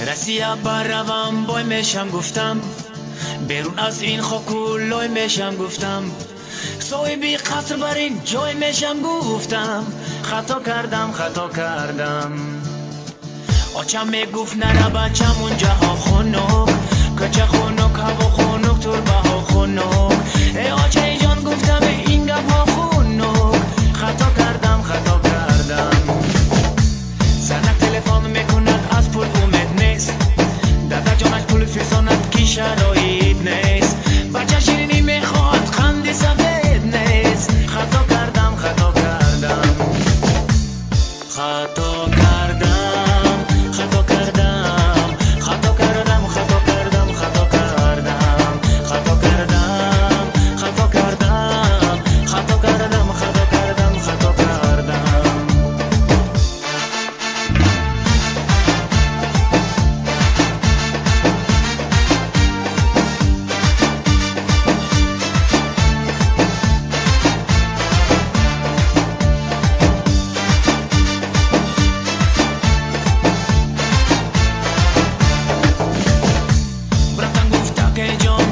رسیا بروم بای میشم گفتم، بیرون از این خاکولای میشم گفتم، صاحبی قصر بر این جای میشم گفتم، خطا کردم. آچم میگفت نره بچم اونجا ها خونک، کچه خونک هوا خونک تربه ها خونک، ای آچه جان گفتم این گپ ها خونک، خطا کردم. زنک تلفن میکند از پول امید نیست، دادا جانش پول فیساند کی شرایط نیست، بچه شیرینی میخواد خندی سفید نیست، خطا کردم.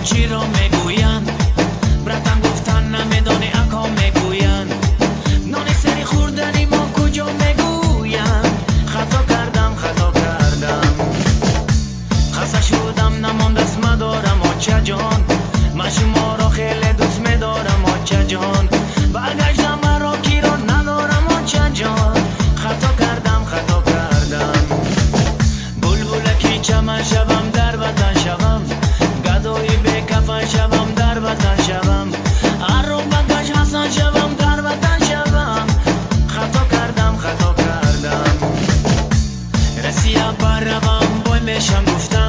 چی را میگوین؟ براتن گفتن نمیدانی اکا میگوین، نان سری خوردنی ما کجا میگوین، خطا کردم. خسته شدم نماندست مدارم آچه جان، من شما را خیلی دوست میدارم آچه جان، برگشتم مرا کی را ندارم آچه جان، خطا کردم. بلبلکی چمن شوم در وطن شوم، گدایی به کفن شوم در وطن شوم، هر رو بگش حسن شوم در وطن شوم، خطا کردم. رسیا بروم بای میشم گفتم،